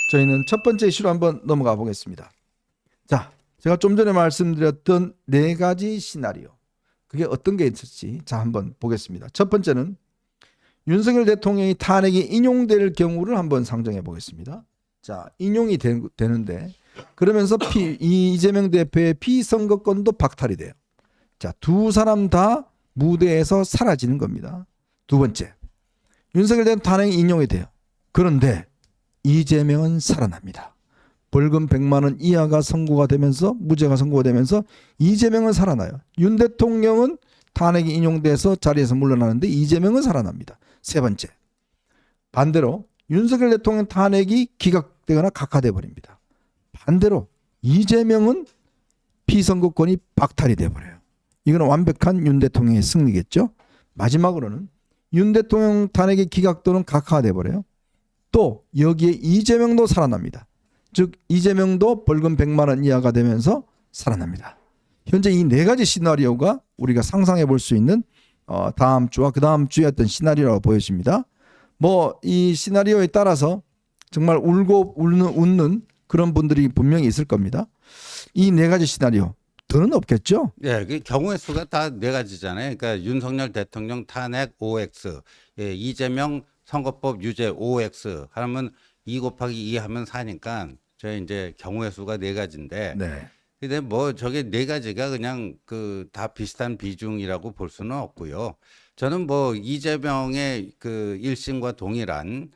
저희는 첫 번째 이슈로 한번 넘어가 보겠습니다. 자, 제가 좀 전에 말씀드렸던 네 가지 시나리오. 그게 어떤 게 있을지 자 한번 보겠습니다. 첫 번째는 윤석열 대통령이 탄핵이 인용될 경우를 한번 상정해 보겠습니다. 자, 인용이 되는데 그러면서 이재명 대표의 피선거권도 박탈이 돼요. 자, 두 사람 다 무대에서 사라지는 겁니다. 두 번째, 윤석열 대통령 탄핵이 인용이 돼요. 그런데 이재명은 살아납니다. 벌금 100만 원 이하가 선고가 되면서 무죄가 선고가 되면서 이재명은 살아나요. 윤 대통령은 탄핵이 인용돼서 자리에서 물러나는데 이재명은 살아납니다. 세 번째, 반대로 윤석열 대통령 탄핵이 기각되거나 각하돼 버립니다. 반대로 이재명은 피선거권이 박탈이 돼 버려요. 이거는 완벽한 윤 대통령의 승리겠죠. 마지막으로는 윤 대통령 탄핵이 기각 또는 각하돼 버려요. 또 여기에 이재명도 살아납니다. 즉 이재명도 벌금 100만 원 이하가 되면서 살아납니다. 현재 이 네 가지 시나리오가 우리가 상상해 볼 수 있는 다음 주와 그 다음 주의 어떤 시나리오라고 보여집니다. 뭐 이 시나리오에 따라서 정말 울고 웃는 그런 분들이 분명히 있을 겁니다. 이 네 가지 시나리오 더는 없겠죠? 예, 그 경우의 수가 다 네 가지잖아요. 그러니까 윤석열 대통령 탄핵 OX, 예, 이재명 선거법 유죄 OX 하면 2 곱하기 2 하면 4니까 저희 이제 경우의 수가 네 가지인데. 네. 근데 뭐 저게 네 가지가 그냥 그 다 비슷한 비중이라고 볼 수는 없고요. 저는 뭐 이재명의 그 1심과 동일한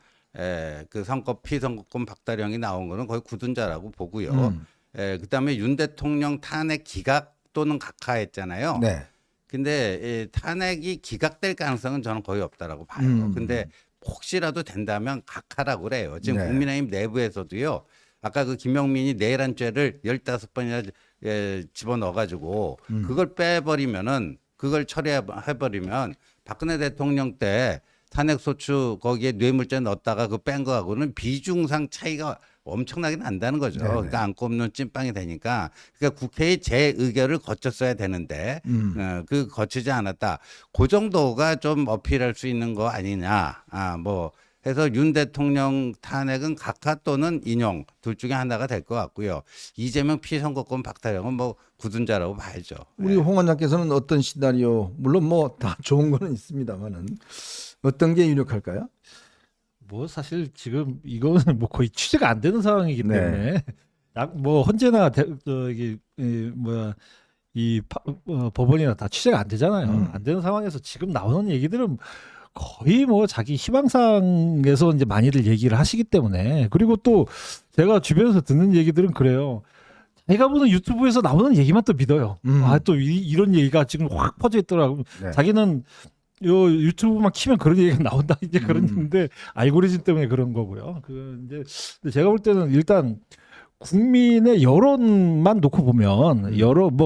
그 피선거권 박탈형이 나온 거는 거의 굳은자라고 보고요. 그다음에 윤 대통령 탄핵 기각 또는 각하했잖아요. 네. 근데 탄핵이 기각될 가능성은 저는 거의 없다라고 봐요. 근데 혹시라도 된다면 각하라고 그래요. 지금 네. 국민의힘 내부에서도요. 아까 그 김용민이 내란 죄를 15번이나 집어넣어가지고 그걸 빼버리면은 그걸 처리해버리면 박근혜 대통령 때 탄핵소추 거기에 뇌물죄 넣었다가 그 뺀 거하고는 비중상 차이가 엄청나게 난다는 거죠. 네네. 그러니까 안 꼽는 찐빵이 되니까. 그러니까 국회의 재의결을 거쳤어야 되는데 그 거치지 않았다. 그 정도가 좀 어필할 수 있는 거 아니냐. 뭐 해서 윤 대통령 탄핵은 각하 또는 인용 둘 중에 하나가 될 것 같고요. 이재명 피선거권 박탈형은 뭐 굳은자라고 봐야죠. 우리 홍 원장께서는 어떤 시나리오, 물론 뭐 다 좋은 거는 있습니다만은 어떤 게 유력할까요? 뭐 사실 지금 이거는 뭐 거의 취재가 안 되는 상황이기 네. 때문에 뭐 언제나 저기 법원이나 다 취재가 안 되잖아요. 안 되는 상황에서 지금 나오는 얘기들은 거의 뭐 자기 희망상에서 이제 많이들 얘기를 하시기 때문에, 그리고 또 제가 주변에서 듣는 얘기들은 그래요. 자기가 보는 유튜브에서 나오는 얘기만 또 믿어요. 또 이런 얘기가 지금 확 퍼져 있더라고. 네. 자기는 요 유튜브만 키면 그런 얘기가 나온다 이제 그런 건데 알고리즘 때문에 그런 거고요. 근데 제가 볼 때는 일단 국민의 여론만 놓고 보면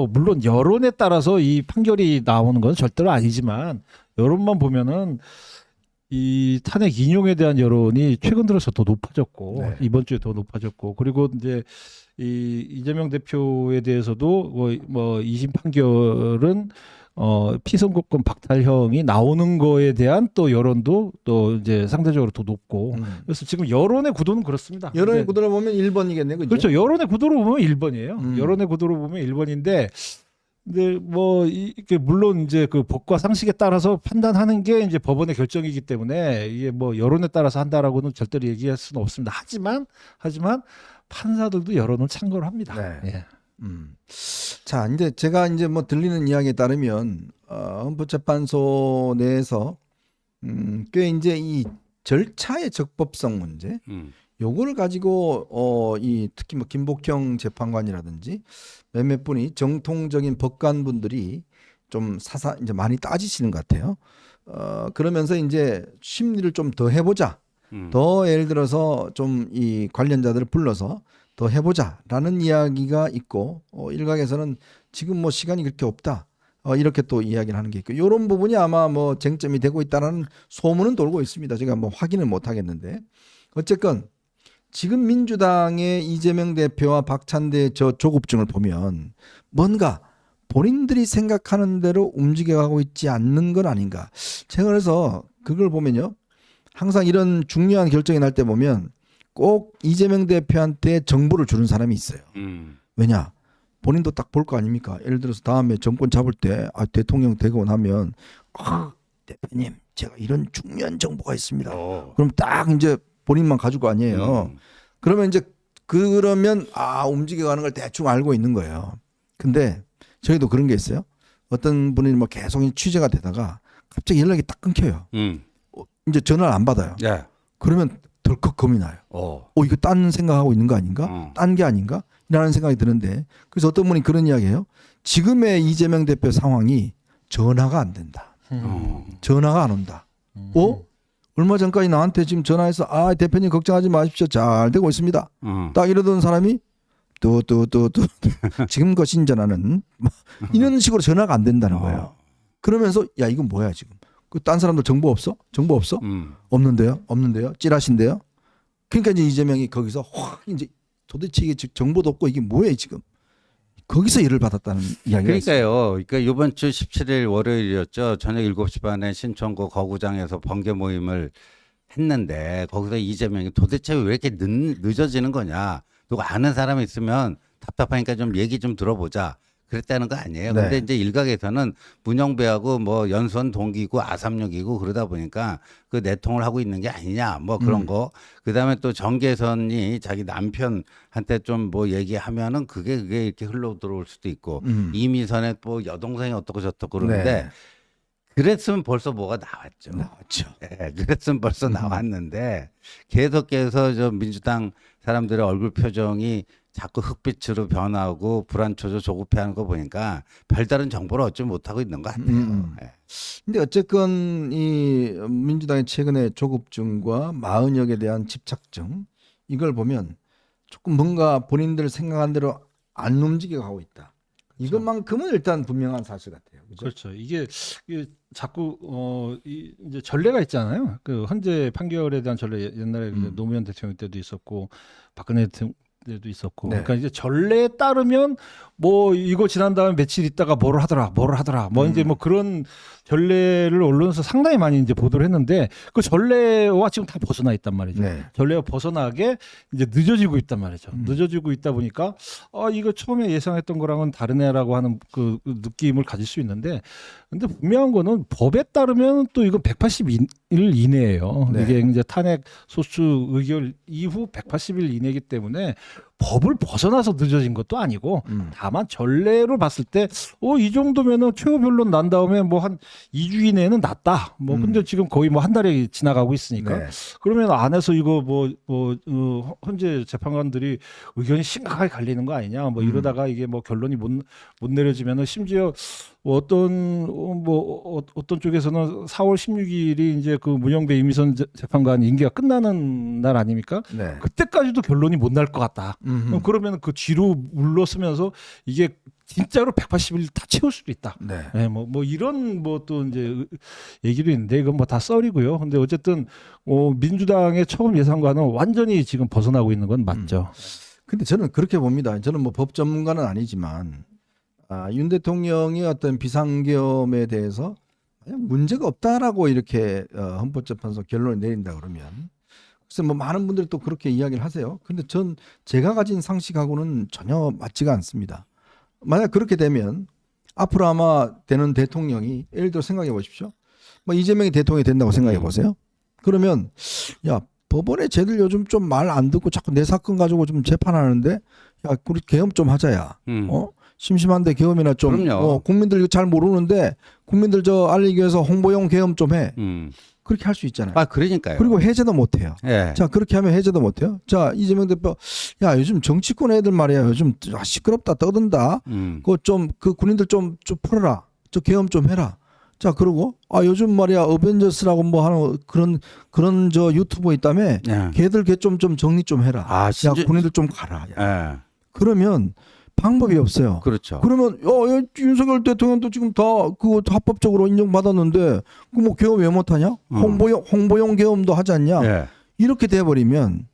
물론 여론에 따라서 이 판결이 나오는 건 절대로 아니지만 여론만 보면은 이 탄핵 인용에 대한 여론이 최근 들어서 더 높아졌고 네. 이번 주에 더 높아졌고, 그리고 이제 이재명 대표에 대해서도 뭐 2심 판결은 피선거권 박탈형이 나오는 거에 대한 또 여론도 또 이제 상대적으로 더 높고, 그래서 지금 여론의 구도는 그렇습니다. 여론의 근데 구도를 보면 1번이겠네요. 그죠? 그렇죠. 여론의 구도로 보면 1번이에요. 여론의 구도로 보면 1번인데, 근데 뭐 이게 물론 이제 그 법과 상식에 따라서 판단하는 게 이제 법원의 결정이기 때문에 이게 뭐 여론에 따라서 한다라고는 절대로 얘기할 수는 없습니다. 하지만 판사들도 여론을 참고를 합니다. 네. 예. 자, 이제 제가 이제 뭐 들리는 이야기에 따르면 헌법재판소 내에서 꽤 이제 이 절차의 적법성 문제, 요거를 가지고 특히 뭐 김복형 재판관이라든지 몇몇 분이 정통적인 법관분들이 좀 이제 많이 따지시는 것 같아요. 그러면서 이제 심리를 좀 더 해보자. 더 예를 들어서 좀 이 관련자들을 불러서 더 해보자라는 이야기가 있고, 일각에서는 지금 뭐 시간이 그렇게 없다. 이렇게 또 이야기를 하는 게 있고, 이런 부분이 아마 뭐 쟁점이 되고 있다는 소문은 돌고 있습니다. 제가 뭐 확인은 못 하겠는데, 어쨌건 지금 민주당의 이재명 대표와 박찬대 저 조급증을 보면 뭔가 본인들이 생각하는 대로 움직여가고 있지 않는 건 아닌가. 제가 그래서 그걸 보면요, 항상 이런 중요한 결정이 날 때 보면 꼭 이재명 대표한테 정보를 주는 사람이 있어요. 왜냐? 본인도 딱 볼 거 아닙니까? 예를 들어서 다음에 정권 잡을 때 대통령 되고 나면 대표님 제가 이런 중요한 정보가 있습니다. 그럼 딱 이제 본인만 가지고 거 아니에요. 그러면 이제 그러면 움직여가는 걸 대충 알고 있는 거예요. 근데 저희도 그런 게 있어요. 어떤 분이 뭐 계속 취재가 되다가 갑자기 연락이 딱 끊겨요. 이제 전화를 안 받아요. 예. 그러면 덜컥 겁이 나요. 이거 딴 생각하고 있는 거 아닌가? 딴 게 아닌가? 라는 생각이 드는데 그래서 어떤 분이 그런 이야기예요. 지금의 이재명 대표 상황이 전화가 안 된다. 전화가 안 온다. 얼마 전까지 나한테 지금 전화해서 대표님 걱정하지 마십시오. 잘 되고 있습니다. 딱 이러던 사람이 또 지금 거신 전화는 이런 식으로 전화가 안 된다는 거예요. 그러면서 야 이건 뭐야 지금? 그 딴 사람들 정보 없어? 정보 없어? 없는데요? 없는데요? 찌라신데요? 그러니까 이제 이재명이 거기서 확 이제 도대체 이게 정보도 없고 이게 뭐야 지금? 거기서 일을 받았다는 이야기가 있어요. 그러니까요. 그러니까 이번 주 17일 월요일이었죠. 저녁 7시 반에 신천고 거구장에서 번개 모임을 했는데 거기서 이재명이 도대체 왜 이렇게 늦어지는 거냐. 누가 아는 사람이 있으면 답답하니까 좀 얘기 좀 들어보자. 그랬다는 거 아니에요. 네. 근데 이제 일각에서는 문영배하고 뭐 연수원 동기고 아삼육이고 그러다 보니까 그 내통을 하고 있는 게 아니냐 뭐 그런 거. 그다음에 또 정계선이 자기 남편한테 좀 뭐 얘기하면은 그게 이렇게 흘러 들어올 수도 있고 이미선의 뭐 여동생이 어떻고 저떻고 그러는데 네. 그랬으면 벌써 뭐가 나왔죠. 나왔죠. 네, 그랬으면 벌써 나왔는데 계속해서 저 민주당 사람들의 얼굴 표정이 자꾸 흑빛으로 변하고 불안초조 조급해하는 거 보니까 별다른 정보를 얻지 못하고 있는 것 같아요. 네. 근데 어쨌건 이 민주당의 최근의 조급증과 마흔역에 대한 집착증 이걸 보면 조금 뭔가 본인들 생각한 대로 안 움직여 가고 있다. 이것만큼은 일단 분명한 사실 같아요. 그죠? 그렇죠. 이게 자꾸 이제 전례가 있잖아요. 그 헌재 판결에 대한 전례 옛날에 노무현 대통령 때도 있었고 박근혜 대통령 때도 있었고. 네. 그러니까 이제 전례에 따르면 뭐 이거 지난 다음에 며칠 있다가 뭐를 하더라. 뭐 이제 뭐 그런 전례를 언론에서 상당히 많이 이제 보도를 했는데 그 전례와 지금 다 벗어나 있단 말이죠. 네. 전례와 벗어나게 이제 늦어지고 있단 말이죠. 늦어지고 있다 보니까 이거 처음에 예상했던 거랑은 다르네라고 하는 그 느낌을 가질 수 있는데 근데 분명한 거는 법에 따르면 또 이거 180일 이내예요. 네. 이게 이제 탄핵 소추 의결 이후 180일 이내이기 때문에 법을 벗어나서 늦어진 것도 아니고 다만 전례로 봤을 때 이 정도면은 최후 변론 난 다음에 뭐 한 2주 이내는 났다. 뭐 근데 지금 거의 뭐 한 달이 지나가고 있으니까 네. 그러면 안에서 이거 헌재 재판관들이 의견이 심각하게 갈리는 거 아니냐. 뭐 이러다가 이게 뭐 결론이 못 내려지면은 심지어 어떤 쪽에서는 4월 16일이 이제 그 문영배 이미선 재판관 임기가 끝나는 날 아닙니까? 네. 그때까지도 결론이 못 날 것 같다. 그러면 그 뒤로 물러서면서 이게 진짜로 180일 다 채울 수도 있다. 네. 네, 뭐 이런 뭐 또 이제 얘기도 있는데 이건 뭐 다 썰이고요. 근데 어쨌든 민주당의 처음 예상과는 완전히 지금 벗어나고 있는 건 맞죠. 근데 저는 그렇게 봅니다. 저는 뭐 법 전문가는 아니지만 윤 대통령이 어떤 비상계엄에 대해서 그냥 문제가 없다라고 이렇게 헌법재판소 결론을 내린다 그러면 그래서 뭐 많은 분들이 또 그렇게 이야기를 하세요. 근데 제가 가진 상식하고는 전혀 맞지가 않습니다. 만약 그렇게 되면 앞으로 아마 되는 대통령이 예를 들어 생각해 보십시오. 뭐 이재명이 대통령이 된다고 생각해 보세요. 그러면 야 법원에 쟤들 요즘 좀 말 안 듣고 자꾸 내 사건 가지고 좀 재판하는데 야 우리 계엄 좀 하자야. 심심한데 계엄이나 좀 그럼요. 국민들 이거 잘 모르는데 국민들 알리기 위해서 홍보용 계엄 좀 해. 그렇게 할 수 있잖아요. 그러니까요. 그리고 해제도 못 해요. 예. 자 그렇게 하면 해제도 못 해요. 자 이재명 대표 야 요즘 정치권 애들 말이야 요즘 시끄럽다 떠든다. 그거 그 군인들 좀 풀어라. 저 계엄 좀 해라. 자 그러고 요즘 말이야 어벤져스라고 뭐 하는 그런 저 유튜버 있다며 예. 걔들 걔 좀 정리 좀 해라. 야 군인들 좀 가라. 야. 예. 그러면 방법이 없어요. 그렇죠. 그러면 윤석열 대통령도 지금 다 그거 합법적으로 인정받았는데 그 뭐 계엄 왜 못하냐? 홍보용 계엄도 하지 않냐? 예. 이렇게 돼버리면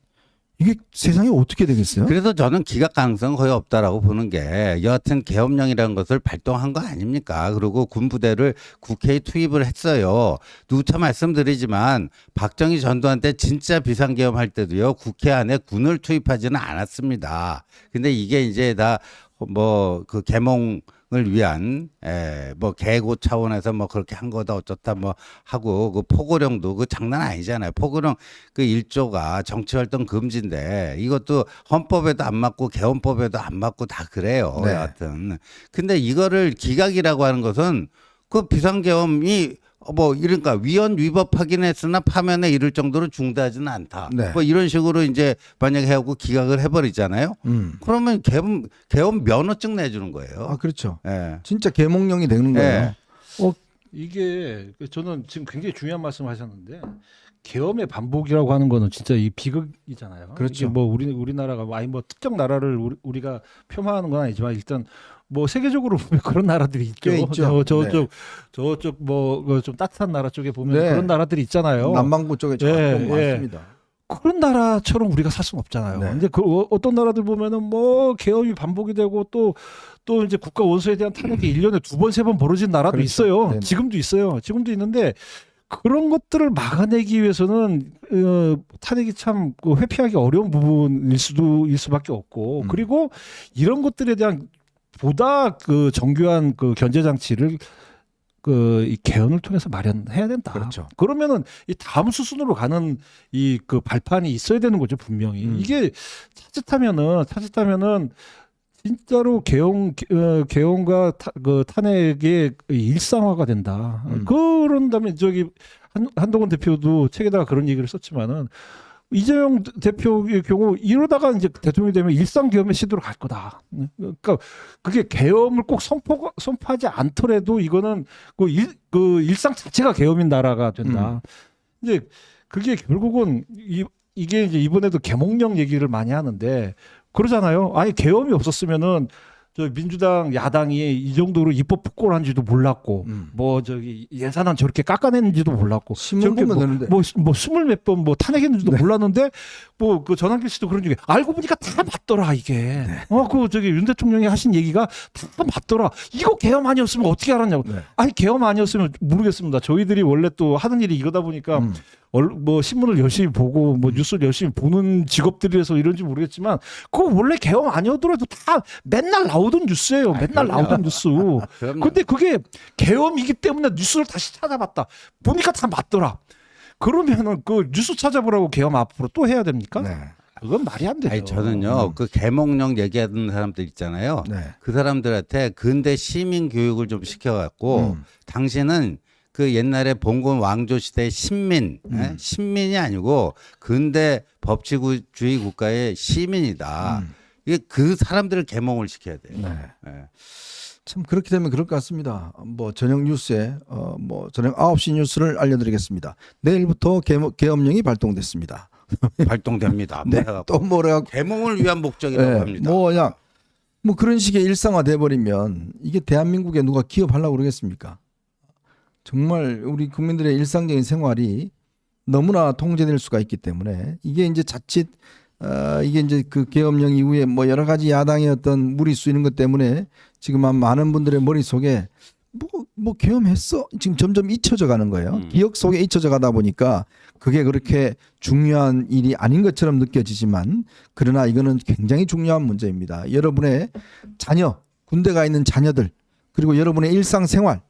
이게 세상이 어떻게 되겠어요? 그래서 저는 기각 가능성은 거의 없다라고 보는 게 여하튼 계엄령이라는 것을 발동한 거 아닙니까? 그리고 군부대를 국회에 투입을 했어요. 누차 말씀드리지만 박정희 전두환 때 진짜 비상계엄할 때도요. 국회 안에 군을 투입하지는 않았습니다. 근데 이게 이제 다 뭐 그 계몽을 위한 뭐 계고 차원에서 뭐 그렇게 한 거다 어쩌다 뭐 하고 그 포고령도 그 장난 아니잖아요. 포고령 그 1조가 정치활동 금지인데 이것도 헌법에도 안 맞고 개헌법에도 안 맞고 다 그래요. 네. 여하튼 근데 이거를 기각이라고 하는 것은 그 비상계엄이 뭐 이러니까 위헌 위법하긴 했으나 파면에 이를 정도로 중대하지는 않다. 네. 뭐 이런 식으로 이제 만약에 해갖고 기각을 해버리잖아요. 그러면 계엄 면허증 내주는 거예요. 아, 그렇죠. 예. 진짜 계몽령이 되는 거예요. 예. 이게 저는 지금 굉장히 중요한 말씀하셨는데 계엄의 반복이라고 하는 거는 진짜 이 비극이잖아요. 그렇죠. 이게 뭐 우리나라가 아니 뭐 특정 나라를 우리가 폄하하는 건 아니지만 일단 뭐 세계적으로 보면 그런 나라들이 있죠. 꽤 있죠. 저쪽 뭐 좀 따뜻한 나라 쪽에 보면 네. 그런 나라들이 있잖아요. 남반구 쪽에 좀 많습니다. 그런 나라처럼 우리가 살 수는 없잖아요. 네. 근데 그 어떤 나라들 보면은 뭐 계엄이 반복이 되고 또 이제 국가 원수에 대한 탄핵이 1년에 2번, 3번 벌어진 나라도 그렇죠. 있어요. 네네. 지금도 있어요. 지금도 있는데 그런 것들을 막아내기 위해서는 탄핵이 참 회피하기 어려운 부분일 수밖에 없고 그리고 이런 것들에 대한 보다 그 정교한 그 견제 장치를 이 개헌을 통해서 마련해야 된다. 그렇죠. 그러면은 이 다음 수순으로 가는 이 그 발판이 있어야 되는 거죠, 분명히. 이게 자칫하면은 진짜로 개헌과 그 탄핵의 일상화가 된다. 그런다면 저기 한동훈 대표도 책에다가 그런 얘기를 썼지만은 이재명 대표의 경우 이러다가 이제 대통령이 되면 일상 계엄의 시도로 갈 거다. 그러니까 그게 계엄을 꼭 선포하지 않더라도 이거는 그 일상 자체가 계엄인 나라가 된다. 이제 그게 결국은 이게 이제 이번에도 계몽령 얘기를 많이 하는데 그러잖아요. 아니 계엄이 없었으면은 저 민주당 야당이 이 정도로 입법 폭거한지도 몰랐고 뭐 저기 예산안 저렇게 깎아냈는지도 몰랐고 신문 보면 되는데. 뭐 20몇 번 뭐 탄핵했는지도 몰랐는데 뭐 그 전환길 씨도 그런 얘기 알고 보니까 다 맞더라 이게. 그 저기 윤 대통령이 하신 얘기가 다 맞더라. 이거 계엄 아니었으면 어떻게 알았냐고. 아니 계엄 아니었으면 모르겠습니다. 저희들이 원래 또 하는 일이 이거다 보니까 뭐 신문을 열심히 보고 뭐 뉴스를 열심히 보는 직업들이라서 이런지 모르겠지만 그거 원래 계엄 아니었더라도 다 맨날 나오던 뉴스예요. 맨날 나오던 뉴스. 근데 그게 계엄이기 때문에 뉴스를 다시 찾아봤다. 보니까 다 맞더라. 그러면은 그 뉴스 찾아보라고 계엄 앞으로 또 해야 됩니까? 네. 그건 말이 안 되죠. 아니 저는요 그 계몽령 얘기하는 사람들 있잖아요. 네. 그 사람들한테 근대 시민 교육을 좀 시켜갖고 당신은 그 옛날에 봉건 왕조 시대의 신민, 신민이 아니고 근대 법치주의 국가의 시민이다. 이게 그 사람들을 계몽을 시켜야 돼요. 네. 네. 참 그렇게 되면 그럴 것 같습니다. 뭐 저녁 뉴스에 뭐 저녁 9시 뉴스를 알려드리겠습니다. 내일부터 계엄령이 발동됐습니다. 발동됩니다. 네. 또 뭐라 계몽을 위한 목적이라고 합니다. 뭐 그런 식의 일상화돼 버리면 이게 대한민국에 누가 기업하려고 그러겠습니까? 정말 우리 국민들의 일상적인 생활이 너무나 통제될 수가 있기 때문에 이게 이제 자칫 이게 이제 그 계엄령 이후에 뭐 여러 가지 야당의 어떤 무리수 이런 것 때문에 지금 많은 분들의 머릿속에 뭐 계엄했어? 지금 점점 잊혀져 가는 거예요. 기억 속에 잊혀져 가다 보니까 그게 그렇게 중요한 일이 아닌 것처럼 느껴지지만 그러나 이거는 굉장히 중요한 문제입니다. 여러분의 자녀, 군대 가 있는 자녀들 그리고 여러분의 일상생활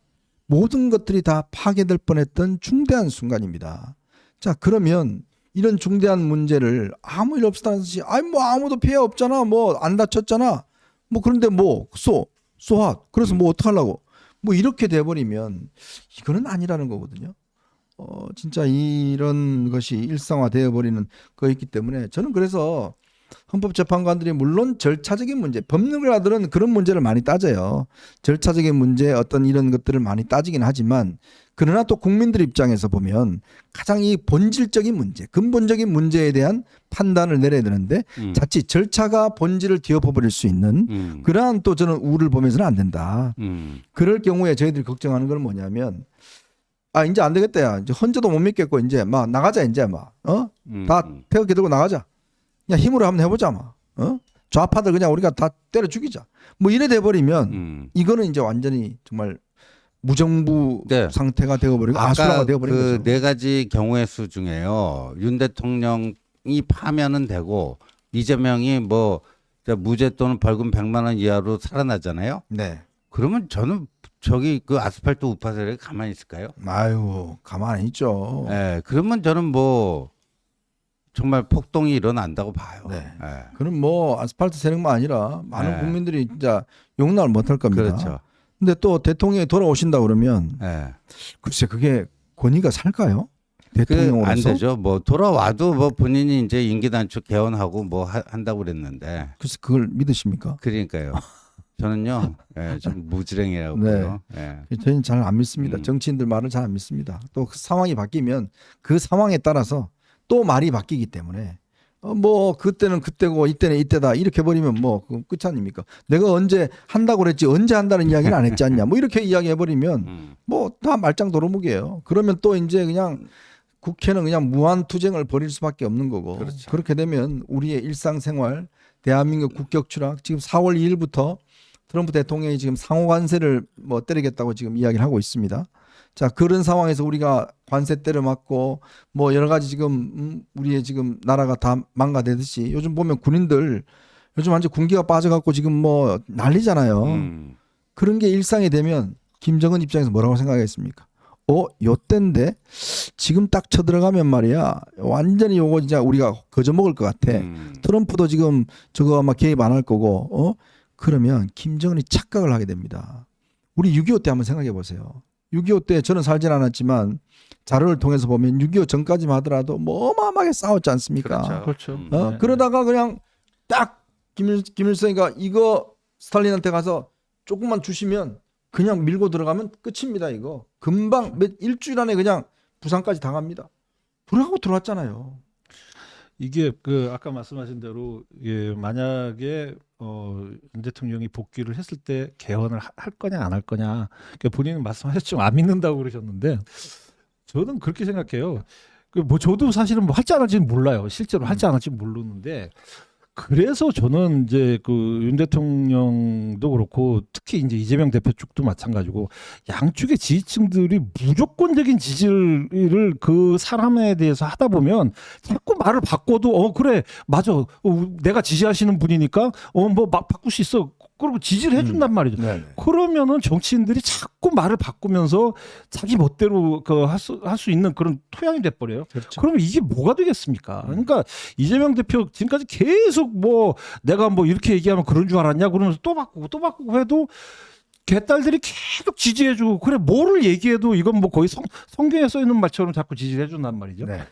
모든 것들이 다 파괴될 뻔했던 중대한 순간입니다. 자, 그러면 이런 중대한 문제를 아무 일 없었다는 듯이 뭐 아무도 피해 없잖아. 뭐 안 다쳤잖아. 뭐 그런데 뭐 소화. 그래서 뭐 어떡하려고. 뭐 이렇게 돼버리면 이거는 아니라는 거거든요. 진짜 이런 것이 일상화되어 버리는 거였기 때문에 저는 그래서 헌법재판관들이 물론 절차적인 문제, 법률가들은 그런 문제를 많이 따져요. 절차적인 문제 어떤 이런 것들을 많이 따지긴 하지만 그러나 또 국민들 입장에서 보면 가장 이 본질적인 문제, 근본적인 문제에 대한 판단을 내려야 되는데 자칫 절차가 본질을 뒤엎어버릴 수 있는 그러한 또 저는 우를 보면서는 안 된다. 그럴 경우에 저희들이 걱정하는 건 뭐냐면 이제 안 되겠다. 야. 이제 헌재도 못 믿겠고 이제 막 나가자 이제 다 태극기 들고 나가자. 그냥 힘으로 한번 해보자 뭐. 좌파들 그냥 우리가 다 때려 죽이자. 뭐 이래 돼 버리면 이거는 이제 완전히 정말 무정부 네. 상태가 되어버리고 아수라가 아까 되어버린 그 거죠. 네 가지 경우의 수 중에요. 윤 대통령이 파면은 되고 이재명이 뭐 무죄 또는 벌금 100만 원 이하로 살아나잖아요. 네. 그러면 저는 저기 그 아스팔트 우파 세력이 가만히 있을까요? 아유 가만히 있죠. 예, 그러면 저는 뭐 정말 폭동이 일어난다고 봐요. 네. 예. 그럼 뭐 아스팔트 세력만 아니라 많은 네. 국민들이 진짜 용납을 못할 겁니다. 그렇죠. 근데 또 대통령이 돌아오신다 그러면 예. 글쎄 그게 권위가 살까요? 그 대통령으로서 안 되죠. 뭐 돌아와도 뭐 본인이 이제 임기 단축 개헌하고 뭐 한다고 그랬는데 글쎄 그걸 믿으십니까? 그러니까요. 저는요, 예, 좀 무지랭이라고 네. 봐요. 예. 저희는 잘 안 믿습니다. 정치인들 말을 잘 안 믿습니다. 또 그 상황이 바뀌면 그 상황에 따라서 또 말이 바뀌기 때문에 뭐 그때는 그때고 이때는 이때다 이렇게 버리면 뭐 그 끝 아닙니까? 내가 언제 한다고 그랬지 언제 한다는 이야기는 안 했지 않냐? 뭐 이렇게 이야기해 버리면 뭐 다 말짱 도루묵이에요. 그러면 또 이제 그냥 국회는 그냥 무한 투쟁을 벌일 수밖에 없는 거고 그렇죠. 그렇게 되면 우리의 일상생활 대한민국 국격 추락 지금 4월 2일부터 트럼프 대통령이 지금 상호 관세를 뭐 때리겠다고 지금 이야기를 하고 있습니다. 자 그런 상황에서 우리가 관세 때려 맞고 뭐 여러 가지 지금 우리의 지금 나라가 다 망가되듯이 요즘 보면 군인들 요즘 완전 군기가 빠져갖고 지금 뭐 난리잖아요. 그런 게 일상이 되면 김정은 입장에서 뭐라고 생각하겠습니까? 요때인데 지금 딱 쳐들어가면 말이야 완전히 요거 진짜 우리가 거저 먹을 것 같아. 트럼프도 지금 저거 아마 개입 안 할 거고 그러면 김정은이 착각을 하게 됩니다. 우리 6.25 때 한번 생각해 보세요. 6.25 때 저는 살진 않았지만 자료를 통해서 보면 6.25 전까지만 하더라도 뭐 어마어마하게 싸웠지 않습니까? 그렇죠. 그렇죠. 그러다가 그냥 딱 김일성이가 이거 스탈린한테 가서 조금만 주시면 그냥 밀고 들어가면 끝입니다. 이거 금방 일주일 안에 그냥 부산까지 당합니다. 불하고 들어왔잖아요. 이게 그 아까 말씀하신 대로 예, 만약에 윤 대통령이 복귀를 했을 때 개헌을 할 거냐 안 할 거냐 그러니까 본인은 말씀하셨지만 안 믿는다고 그러셨는데 저는 그렇게 생각해요. 그 뭐 저도 사실은 뭐 할지 안 할지는 몰라요. 실제로 할지 안 할지 모르는데 그래서 저는 이제 그 윤 대통령도 그렇고 특히 이제 이재명 대표 쪽도 마찬가지고 양쪽의 지지층들이 무조건적인 지지를 그 사람에 대해서 하다 보면 자꾸 말을 바꿔도 그래 맞아 내가 지지하시는 분이니까 뭐 바꿀 수 있어 그리고 지지를 해준단 말이죠. 네네. 그러면은 정치인들이 자꾸 말을 바꾸면서 자기 멋대로 할 수 있는 그런 토양이 돼버려요. 그렇죠. 그러면 이게 뭐가 되겠습니까? 그러니까 이재명 대표 지금까지 계속 뭐 내가 뭐 이렇게 얘기하면 그런 줄 알았냐 그러면서 또 바꾸고 해도 개딸들이 계속 지지해주고 그래 뭐를 얘기해도 이건 뭐 거의 성경에 써 있는 말처럼 자꾸 지지를 해준단 말이죠. 네.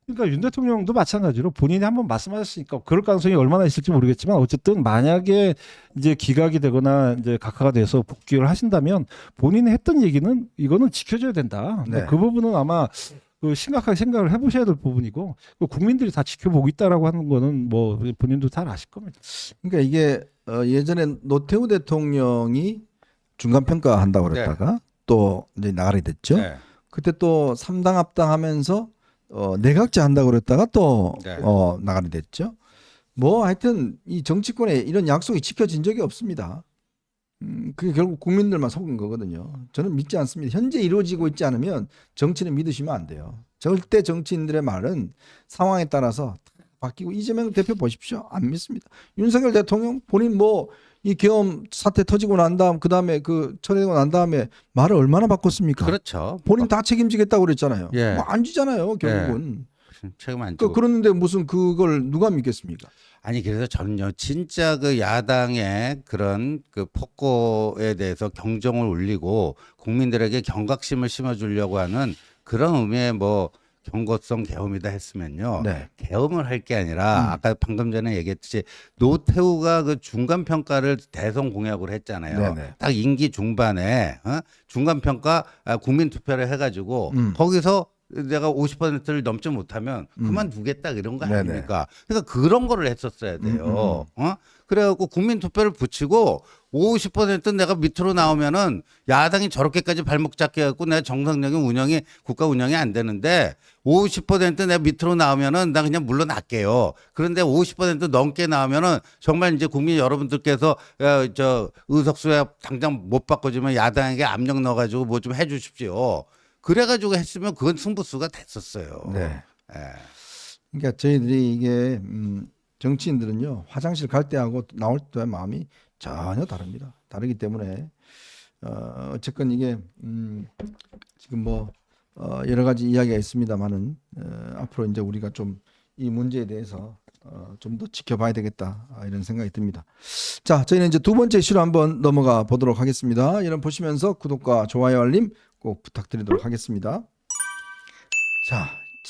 그러니까 윤 대통령도 마찬가지로 본인이 한번 말씀하셨으니까 그럴 가능성이 얼마나 있을지 모르겠지만 어쨌든 만약에 이제 기각이 되거나 이제 각하가 돼서 복귀를 하신다면 본인이 했던 얘기는 이거는 지켜줘야 된다. 네. 그 부분은 아마 그 심각하게 생각을 해보셔야 될 부분이고 국민들이 다 지켜보고 있다라고 하는 거는 뭐 본인도 잘 아실 겁니다. 그러니까 이게 예전에 노태우 대통령이 중간 평가한다고 그랬다가 또 이제 나가게 됐죠. 네. 그때 또 3당 합당하면서 내각제 한다고 그랬다가 또 네. 나가게 됐죠. 뭐 하여튼 이 정치권에 이런 약속이 지켜진 적이 없습니다. 그게 결국 국민들만 속은 거거든요. 저는 믿지 않습니다. 현재 이루어지고 있지 않으면 정치는 믿으시면 안 돼요. 절대 정치인들의 말은 상황에 따라서 바뀌고 이재명 대표 보십시오. 안 믿습니다. 윤석열 대통령 본인 뭐 이 계엄 사태 터지고 난 다음 그다음에 그 처리되고 난 다음에 말을 얼마나 바꿨습니까? 그렇죠. 본인 다 책임지겠다고 그랬잖아요. 예. 뭐 안 지잖아요, 결국은. 책임 안 지고. 그런데 무슨 그걸 누가 믿겠습니까? 아니 그래서 저는요 진짜 그 야당의 그런 그 폭거에 대해서 경종을 울리고 국민들에게 경각심을 심어주려고 하는 그런 의미의 뭐 경고성 계엄이다 했으면요 네. 계엄을 할 게 아니라 아까 방금 전에 얘기했듯이 노태우가 그 중간 평가를 대선 공약으로 했잖아요. 네네. 딱 임기 중반에 중간 평가 국민 투표를 해가지고 거기서 내가 50%를 넘지 못하면 그만두겠다 이런 거 네네. 아닙니까? 그러니까 그런 거를 했었어야 돼요. 그래갖고 국민투표를 붙이고 50% 내가 밑으로 나오면은 야당이 저렇게까지 발목 잡게 해갖고 내가 정상적인 운영이 국가 운영이 안 되는데 50% 내가 밑으로 나오면은 나 그냥 물러날게요. 그런데 50% 넘게 나오면은 정말 이제 국민 여러분들께서 저 의석수에 당장 못 바꿔주면 야당에게 압력 넣어가지고 뭐 좀 해주십시오. 그래가지고 했으면 그건 승부수가 됐었어요. 네. 예. 그러니까 저희들이 이게 정치인들은요 화장실 갈 때하고 나올 때의 마음이 전혀 다릅니다. 다르기 때문에 어쨌건 이게 지금 뭐 여러 가지 이야기가 있습니다만은 앞으로 이제 우리가 좀 이 문제에 대해서 좀 더 지켜봐야 되겠다 이런 생각이 듭니다. 자, 저희는 이제 두 번째 이슈로 한번 넘어가 보도록 하겠습니다. 이런 보시면서 구독과 좋아요 알림 꼭 부탁드리도록 하겠습니다. 자,